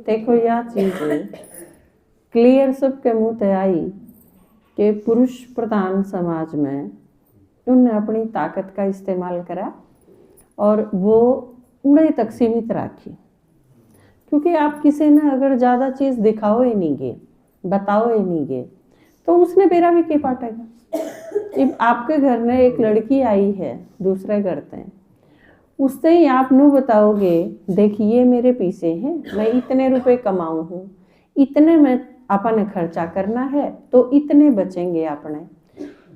देखो यह चीज क्लियर सबके मुंह ते आई कि पुरुष प्रधान समाज में उन्होंने अपनी ताकत का इस्तेमाल करा और वो उड़े तक सीमित राखी। क्योंकि आप किसी ने अगर ज़्यादा चीज़ दिखाओ ही नहीं गे, बताओ ही नहीं गे, तो उसने बेरा भी के पाटेगा। अब आपके घर में एक लड़की आई है दूसरे घर से, उससे ही आप नू बताओगे देखिए मेरे पीछे हैं, मैं इतने रुपए कमाऊँ हूँ, इतने में अपन खर्चा करना है तो इतने बचेंगे अपने।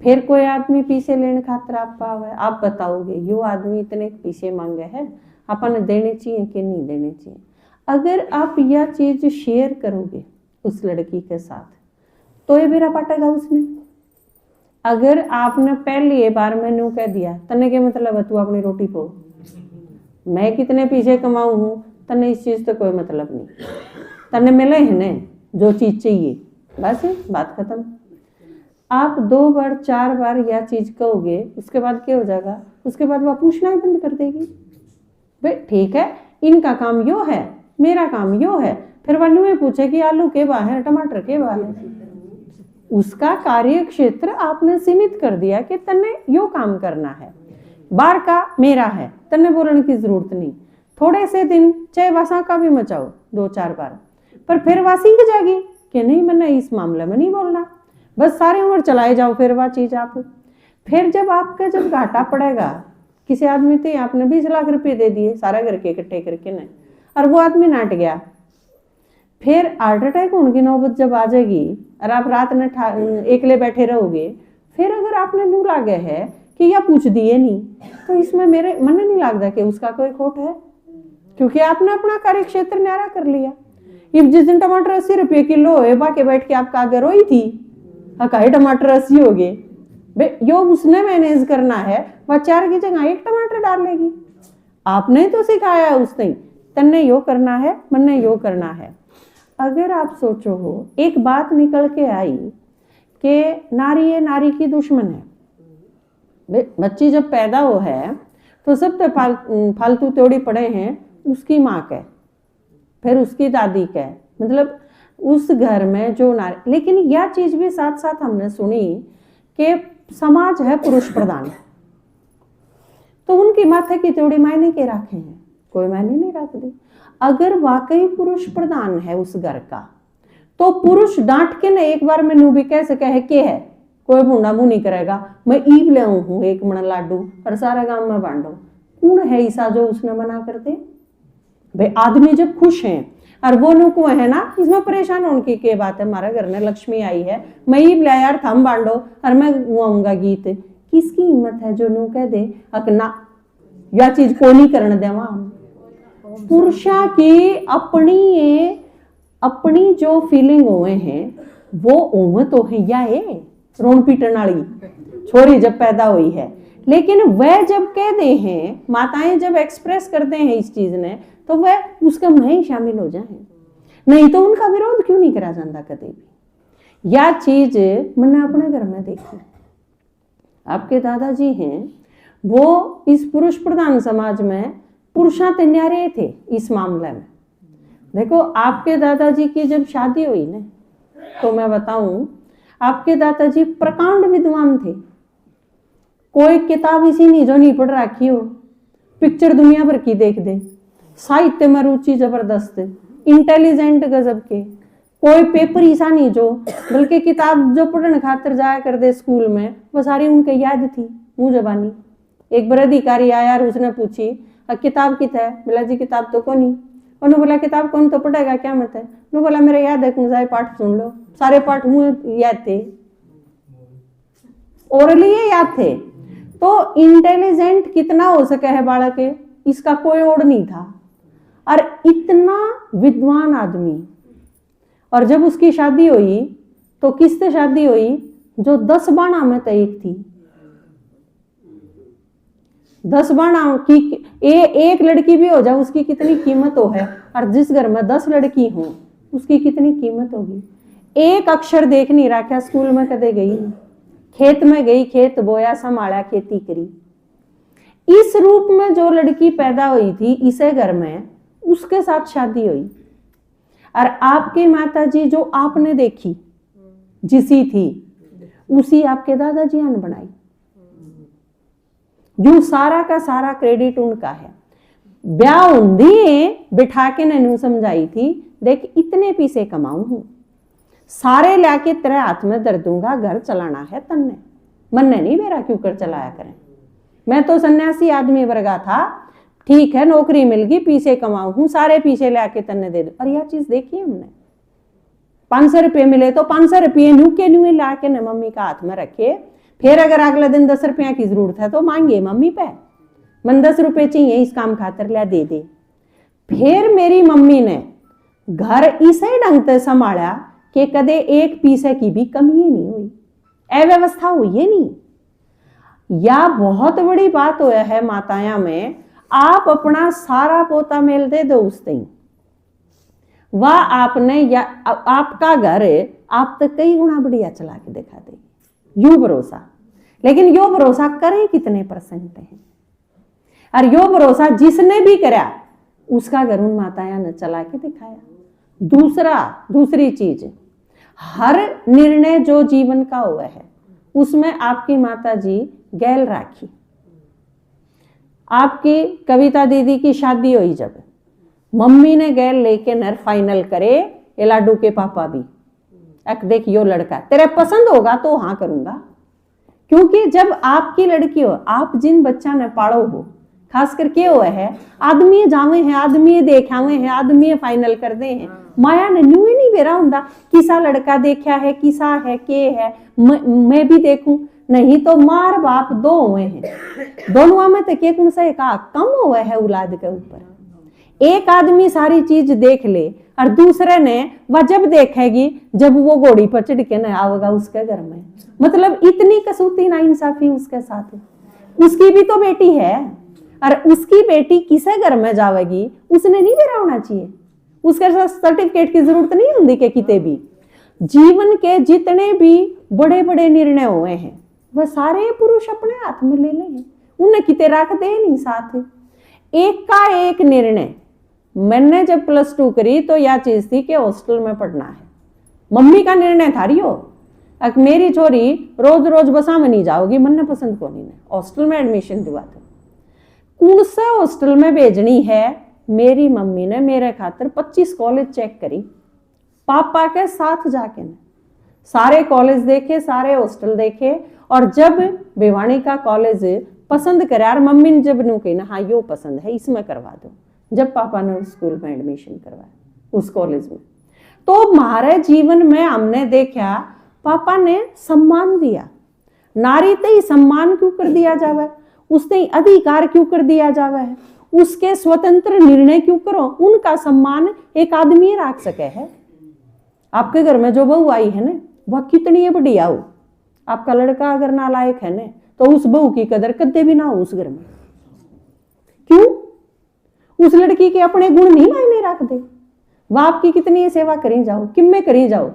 फिर कोई आदमी पीछे लेने खातर आप पावे, आप बताओगे यो आदमी इतने पीछे मांगे है, अपन देने चाहिए कि नहीं देने चाहिए। अगर आप यह चीज शेयर करोगे उस लड़की के साथ तो ये बेरा पाटेगा उसने। अगर आपने पहली बार मैंने कह दिया तने के मतलब है तू अपनी रोटी पो, मैं कितने पीछे कमाऊँ हूँ, तने इस चीज तो कोई मतलब नहीं, तने मिले है ने जो चीज चाहिए, बस बात खत्म। आप 2 बार 4 बार यह चीज कहोगे, उसके बाद क्या हो जाएगा, उसके बाद वह पूछना ही बंद कर देगी। भाई ठीक है इनका काम यो है, मेरा काम यो है, फिर वह यूं पूछे कि आलू के बा है, टमाटर के बा है। उसका कार्य क्षेत्र आपने सीमित कर दिया कि तन्ने यो काम करना है, बार का मेरा है, तन्ने बोलने की जरूरत नहीं। थोड़े से दिन चाहे वसा का भी मचाओ 2-4 बार, पर फिर वह सीख जाएगी कि नहीं मैंने इस मामले में नहीं बोलना, बस सारी उम्र चलाए जाओ फिर वह चीज आप। फिर जब आपका जब घाटा पड़ेगा, किसी आदमी थे आपने 20 लाख रुपए दे दिए सारा घर के इकट्ठे करके न, और वो आदमी नाट गया, फिर हार्ट अटैक होने की नौबत जब आ जाएगी और आप रात में एकले बैठे रहोगे, फिर अगर आपने नूर आ गए है कि यह पूछ दिए नहीं, तो इसमें मेरे मन नहीं लगता कि उसका कोई खोट है, क्योंकि आपने अपना कार्य क्षेत्र न्यारा कर लिया। इब जिस दिन टमाटर 80 रुपये किलो है, बाके बैठ के आपका आगे रोई थी हकाई टमाटर 80 हो गए, यो उसने मैनेज करना है, वह 4 की जगह 1 टमाटर डाल लेगी। आपने तो सिखाया है उसने, तन्ने यो करना है, मन्ने यो करना है। अगर आप सोचो हो एक बात निकल के आई कि नारी है नारी की दुश्मन है, बच्ची जब पैदा हो है तो सब तो फालतू तोड़ी पड़े हैं उसकी माँ के, फिर उसकी दादी के, मतलब उस घर में जो नारी। लेकिन यह चीज भी साथ साथ हमने सुनी कि समाज है पुरुष प्रधान, तो उनकी माथे की तोड़ी मायने के रखे हैं, कोई मायने नहीं रखती। अगर वाकई पुरुष प्रधान है उस घर का, तो पुरुष डांट के ना एक बार में नू भी कह सके है के है, कोई मुंडा मुंह नहीं करेगा, मैं ईब ले हूँ 1 मन लाडू और सारा गांव में बांटो। कौन है ईसा जो उसने मना करते? भाई आदमी जब खुश है और वो नू को है ना, इसमें परेशान होने की क्या बात है, हमारे घर में लक्ष्मी आई है, मैं ईब ले यार थम बांटो और मैं गुआऊंगा गीत। किसकी हिम्मत है जो नू कह दे अकना यह चीज को नहीं करने देवा। पुरुषा की अपनी जो फीलिंग हुए हैं वो उम्र तो है या है रोन पीटन वाली छोरी जब पैदा हुई है, लेकिन वह जब कहते हैं, माताएं जब एक्सप्रेस करते हैं इस चीज ने, तो वह उसका में ही शामिल हो जाए, नहीं तो उनका विरोध क्यों नहीं करा जाता कभी भी। यह चीज मैंने अपने घर में देखी। आपके दादाजी हैं वो इस पुरुष प्रधान समाज में पुरुषा तैयारे थे इस मामले में। देखो आपके दादाजी की जब शादी हुई ना, तो मैं बताऊं आपके दादाजी प्रकांड विद्वान थे, कोई किताब इसी नहीं जो नहीं पढ़ रखी हो, पिक्चर दुनिया भर की देख दे, साहित्य में रुचि जबरदस्त, इंटेलिजेंट गजब के, कोई पेपर ऐसा नहीं जो, बल्कि किताब जो पढ़ने खातर जाया कर दे स्कूल में वो सारी उनके याद थी मुंह जबानी। एक बार अधिकारी आया और उसने पूछी किताब कित है, बोला जी किताब तो कौन ही, उन्होंने बोला किताब कौन तो पढ़ेगा क्या मत है, उन्होंने बोला मेरा याद है कौन सा पाठ सुन लो, सारे पाठ मुझे याद थे, ओरली याद थे। तो इंटेलिजेंट कितना हो सके है बालक के, इसका कोई ओर नहीं था, और इतना विद्वान आदमी। और जब उसकी शादी हुई तो किससे शादी हुई, जो 10 बाणा में तो एक थी, 10 बाणा की एक लड़की भी हो जाए उसकी कितनी कीमत हो है, और जिस घर में 10 लड़की हो उसकी कितनी कीमत होगी। एक अक्षर देख नहीं रखा, स्कूल में कदे गई, खेत में गई, खेत बोया संभाला खेती करी, इस रूप में जो लड़की पैदा हुई थी इसे घर में, उसके साथ शादी हुई। और आपकी माता जी जो आपने देखी जिसी थी उसी आपके दादाजी ने बनाई। जो सारा का सारा क्रेडिट उनका है। ब्याह उन्दी बिठा के नैनू समझाई थी, देख इतने पैसे कमाऊं हूं, सारे लाके तेरे हाथ में दर दूंगा, घर चलाना है तन्ने, मन्ने नहीं मेरा क्यों कर चलाया करें। मैं तो सन्यासी आदमी वर्गा था, ठीक है नौकरी मिल गई, पैसे कमाऊं हूं, सारे पैसे लाके तन्ने दे दो। और यह चीज देखी हमने, 500 रुपये मिले तो 500 रुपये न्यू ला के न मम्मी का हाथ में रखे। फिर अगर अगले दिन 10 रुपया की जरूरत है तो मांगे मम्मी पे, मन 10 रुपये चाहिए इस काम खातर, ला दे दे। फिर मेरी मम्मी ने घर इसे ढंग से संभाला कि कदे एक पैसे की भी कमी नहीं हुई, अव्यवस्था हुई है नहीं। या बहुत बड़ी बात हुआ है माताया में, आप अपना सारा पोता मेल दे दो उस दिन, वह आपने या आपका घर आप तक कई गुना बढ़िया चला के दिखा देगी, यू भरोसा। लेकिन यो भरोसा करे कितने परसेंट है, और यो भरोसा जिसने भी करा उसका घर उन माताया ने चला के दिखाया। दूसरी चीज, हर निर्णय जो जीवन का हुआ है उसमें आपकी माता जी गैल राखी। आपकी कविता दीदी की शादी हुई जब, मम्मी ने गैल लेके नर फाइनल करे, ये लाडू के पापा भी, अक देख यो लड़का तेरे पसंद होगा तो हाँ करूंगा। क्योंकि जब आपकी लड़की हो, आप जिन बच्चा ने पालो हो, खास करके हुआ है आदमी जावे हैं, आदमी देखावे हैं, आदमी फाइनल कर दे हैं, माया ने न्यू ही नहीं बेरा हुंदा किसा लड़का देखा है, किसा है के है, मैं भी देखूं, नहीं तो मार बाप दो हुए हैं, दोनों में तो के से का कम हुआ है औलाद के ऊपर। एक आदमी सारी चीज देख ले और दूसरे ने वह जब देखेगी जब वो घोड़ी पर चढ़ के न आवेगा उसके घर में, मतलब इतनी कसौती ना इंसाफी उसके साथ। उसकी भी तो बेटी है, और उसकी बेटी किसे घर में जावेगी उसने नहीं बेरा होना चाहिए, उसके साथ सर्टिफिकेट की जरूरत नहीं होती कि किते भी। जीवन के जितने भी बड़े बड़े निर्णय हुए हैं वह सारे पुरुष अपने हाथ में ले ले, उन्हें किते रख दे नहीं साथ। एक का एक निर्णय, मैंने जब +2 करी तो यह चीज थी कि हॉस्टल में पढ़ना है, मम्मी का निर्णय था रियो, अब मेरी छोरी रोज रोज बसा में नहीं जाओगी, मन्ने पसंद को नहीं, हॉस्टल में एडमिशन दिवा था। कौन सा हॉस्टल में भेजनी है, मेरी मम्मी ने मेरे खातर 25 कॉलेज चेक करी, पापा के साथ जाके ने सारे कॉलेज देखे, सारे हॉस्टल देखे, और जब भिवानी का कॉलेज पसंद करा और मम्मी ने जब नू कही ना हाँ यो पसंद है इसमें करवा दो, जब पापा ने उस स्कूल में एडमिशन करवाया उस कॉलेज में, तो हमारे जीवन में हमने देखा पापा ने सम्मान दिया। नारी ते ही सम्मान क्यों कर दिया जावे, उसने अधिकार क्यों कर दिया जावे है, उसके स्वतंत्र निर्णय क्यों करो, उनका सम्मान एक आदमी रख सके है। आपके घर में जो बहू आई है ना वह कितनी बढ़िया हो, आपका लड़का अगर नालायक है ना तो उस बहू की कदर कदे भी ना हो उस घर में। क्यों? उस लड़की के अपने गुण नहीं मायने रख दे, वह आपकी कितनी सेवा करी जाओ, किम्मे करी जाओ।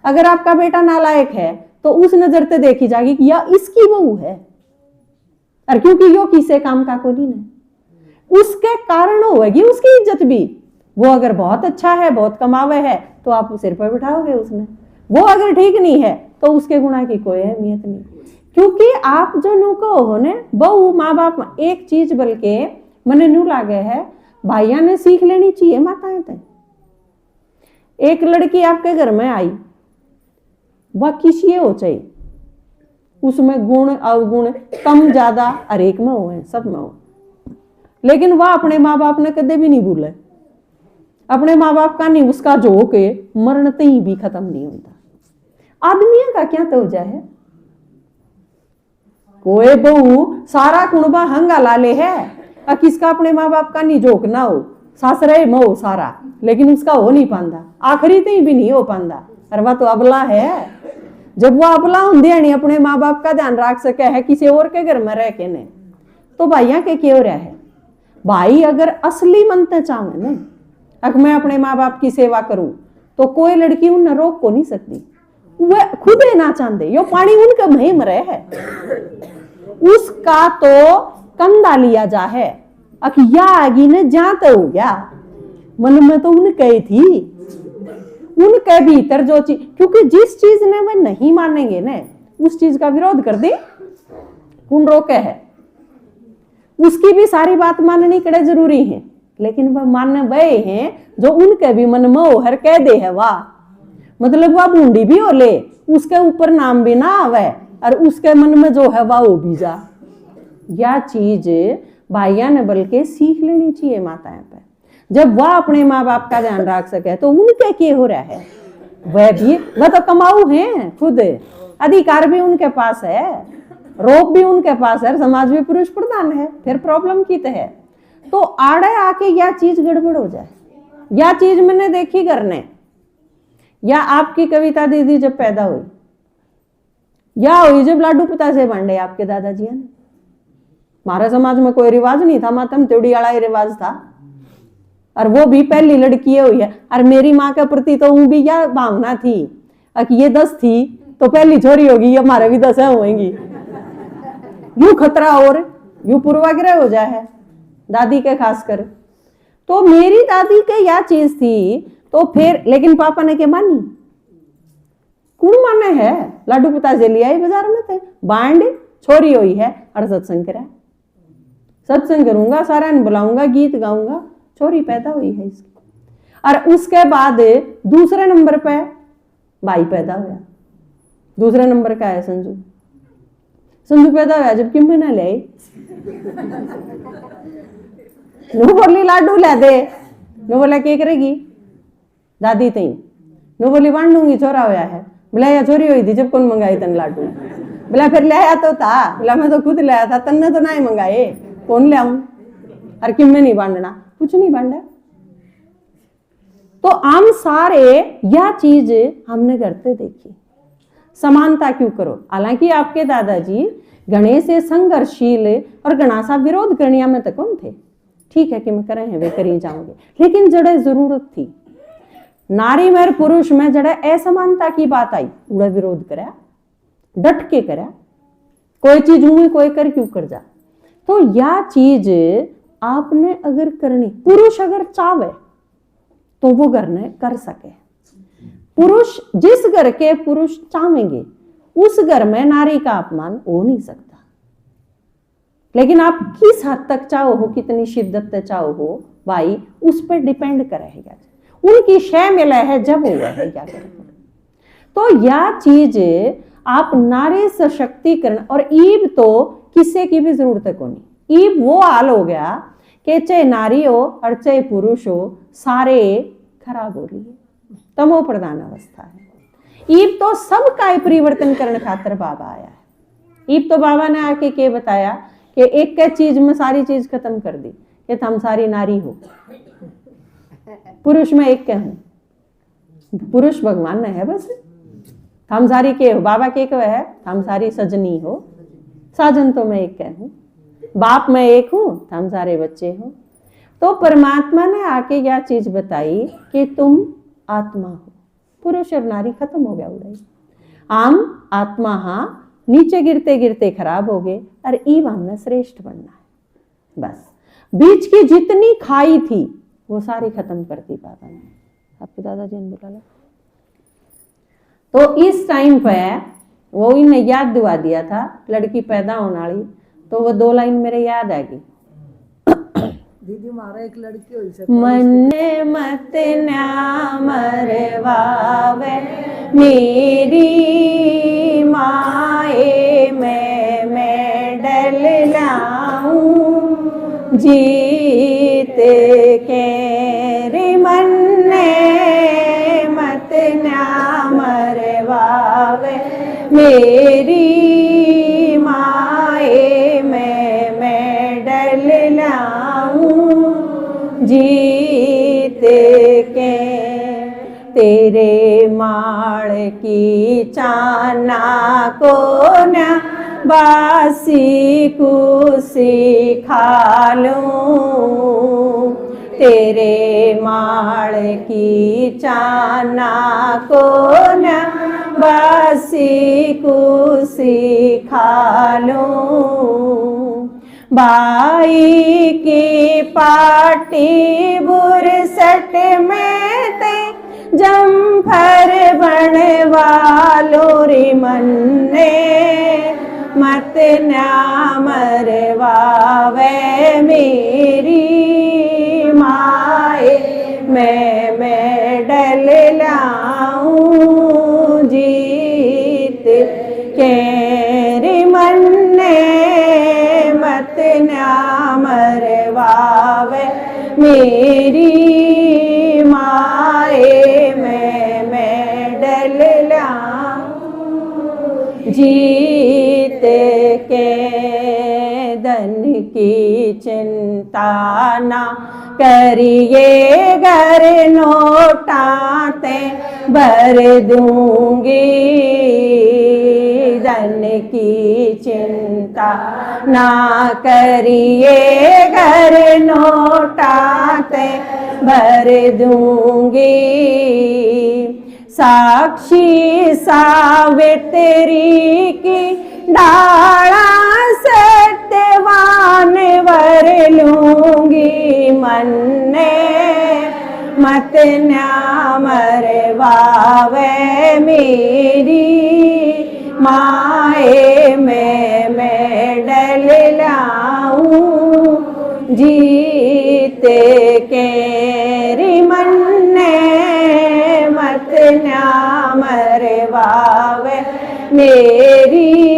अगर आपका बेटा नालायक है तो उस नजर से देखी जाएगी कि यह इसकी बहू है, और क्योंकि यो किसे काम का को नहीं है, उसके कारण होगी उसकी इज्जत भी। वो अगर बहुत अच्छा है, बहुत कमावे है तो आप सिर पर बिठाओगे उसने, वो अगर ठीक नहीं है तो उसके गुणा की कोई अहमियत नहीं। क्योंकि आप जो नु को हो ने बहू माँ बाप एक चीज बल्कि मने न्यू लागे है भाइया ने सीख लेनी चाहिए माताएं ते। एक लड़की आपके घर में आई, वह किसी हो चाहिए, उसमें गुण अवगुण कम ज्यादा हर एक में हो, सब में हो, लेकिन वह अपने माँ बाप ने कदे भी नहीं भूले, अपने माँ बाप का नहीं, उसका जो के मरण तई भी खत्म नहीं होता। आदमियों का क्या तवजा है, कोई बहू सारा कुणबा हंगा लाले है, किसका अपने माँ बाप का नहीं जोक ना हो, सासरे में हो सारा, लेकिन उसका हो नहीं पांदा, आखिरी तई भी नहीं हो पांदा, और वह तो अबला है। जब वह अबला होंदे नहीं अपने माँ बाप का ध्यान रख सके है किसी और के घर में रह के ने, तो भाइया के क्यों रहा है। भाई अगर असली मनते चाहे ने अगर मैं अपने माँ बाप की सेवा करूं तो कोई लड़की उन रोक को नहीं सकती, वह खुद ना चाहते, यो पानी उनका महिम रहे है, उसका तो कंधा लिया जा है अखिया आगी ने जाते हो गया मन में तो उनके थी, उनके भीतर जो चीज, क्योंकि जिस चीज ने वे नहीं मानेंगे ना उस चीज का विरोध कर दे कौन रोके है। उसकी भी सारी बात माननी कड़े जरूरी है, लेकिन वह मानने वह हैं जो उनके भी मन में ओहर कह दे है वाह, मतलब वह बूंदी भी हो ले उसके ऊपर नाम भी ना आवे और उसके मन में जो है वह वो भी जा। यह चीज भाइया ने बल्कि सीख लेनी चाहिए माताएं पे। जब वह अपने माँ बाप का ध्यान रख सके तो उनके क्या हो रहा है, वह तो कमाऊ हैं खुद, अधिकार भी उनके पास है, रोप भी उनके पास है, समाज भी पुरुष प्रधान है, फिर प्रॉब्लम की तो है। तो आड़े आके यह चीज गड़बड़ हो जाए, यह चीज मैंने देखी करने, या आपकी कविता दीदी जब पैदा हुई, या हुई जब लाडू पिता से बांटे आपके दादाजी ने। हमारे समाज में कोई रिवाज नहीं था, मातम त्योड़ी वाला ही रिवाज था, और वो भी पहली लड़की हुई है। और मेरी माँ के प्रति तो भी यह भावना थी कि ये 10 थी तो पहली छोरी होगी, हमारे भी 10 होंगी, यूं खतरा और यूं पूर्वाग्रह हो जाए है दादी के खासकर। तो मेरी दादी के यह चीज थी, तो फिर लेकिन पापा ने क्या मानी, कौन माने है, लाडू पिता से लिया बाजार में थे, बांड छोरी हुई है और सत्संग करा, सत्संग करूंगा, सारा ने बुलाऊंगा, गीत गाऊंगा, छोरी पैदा हुई है इसकी। और उसके बाद दूसरे नंबर पे भाई पैदा हुआ, दूसरे नंबर का है संजू, संजू पैदा हुआ जबकि मैंने ले नो बोली लाडू ले दे, नो बोला क्या करेगी दादी तई, नो बोली बांट लूंगी, छोरा होया है, बोला या छोरी हुई थी जब कौन मंगाई तन लाडू, बोला फिर ले आया तो था, बोला मैं तो खुद ले आया था, तन्ने तो नहीं मंगाए, कौन ले आऊं, और किम में नहीं बांटना, कुछ नहीं बांटा। तो हम सारे यह चीज हमने करते देखी, समानता क्यों करो। हालांकि आपके दादाजी गणेश से संघर्षशील और गणासा विरोध करनिया में तो कौन थे, ठीक है कि मैं करे हैं वे करी जाऊंगे, लेकिन जड़े जरूरत थी नारी में पुरुष में जड़े असमानता की बात आई, उड़ा विरोध करा, डट के करा, कोई चीज हुई कोई कर क्यों कर जा। तो यह चीज आपने अगर करनी, पुरुष अगर चाहे तो वो करने कर सके। पुरुष जिस घर के पुरुष चाहेंगे उस घर में नारी का अपमान हो नहीं सकता, लेकिन आप किस हद तक चाहो हो, कितनी शिद्दत से चाहो हो भाई, उस पर डिपेंड करेगा, उनकी शय मिला है जब हुआ है क्या करें। तो यह चीज आप नारी सशक्तिकरण, और ईब तो किसी की भी जरूरत को नहीं, ईब वो हाल हो गया कि चाहे नारी हो और चाहे पुरुष हो सारे खराब हो रही है, तमो प्रधान अवस्था है। ईब तो सबका परिवर्तन करने खातिर बाबा आया है। ईब तो बाबा ने आके के बताया कि एक के चीज में सारी चीज खत्म कर दी, कि हम सारी नारी हो, पुरुष में एक के हूं, पुरुष भगवान ने है बस, हम सारी के हो, बाबा के है हम सारी सजनी हो, साजन तो मैं एक के हूं, बाप मैं एक हूं, हम सारे बच्चे हो। तो परमात्मा ने आके यह चीज बताई कि तुम आत्मा हो, पुरुष और नारी खत्म हो गया उड़ाई, आम आत्मा हाँ नीचे गिरते गिरते खराब हो गए, और ईव हमने श्रेष्ठ बनना है। बस बीच की जितनी खाई थी वो सारी खत्म कर दी बाबा ने, आपके दादाजी ने बोला। तो इस टाइम पे वो इन्हें याद दिवा दिया था, लड़की पैदा होने वाली, तो वो 2 लाइन मेरे याद आ गई। दीदी हमारा एक लड़की हुई से मन्ने मत ना मरवावे मेरी माए, मैं डल लाऊं जीत के रे, मन्ने मत ना मरवावे मेरी माए, मैं डल लाऊं जीत के, तेरे माड़ की चाना को न बासी कुसी खा लूं, तेरे माड़ की चाना को न बासी कुसी खा लूं, बाई की पाटी बुरसट में ते जम्फर बनवालो रे मन्ने मत न्या मरवावे मेरी माए मैं मेडल लाऊं जीत के रे मन्ने मत न्या मरवावे मेरी माए मैं मेडल लाऊं जीत के धन की चिंता ना करिए घर नोटाते भर दूंगी धन की चिंता ना करिए घर नोटाते भर दूंगी साक्षी सावित्री की डाला सत्यवान वर लूंगी मन्ने मत न्या मरवावे मेरी माए मैं मेडल लाऊं जीत के रे मन्ने मत न्या मरवावे मेरी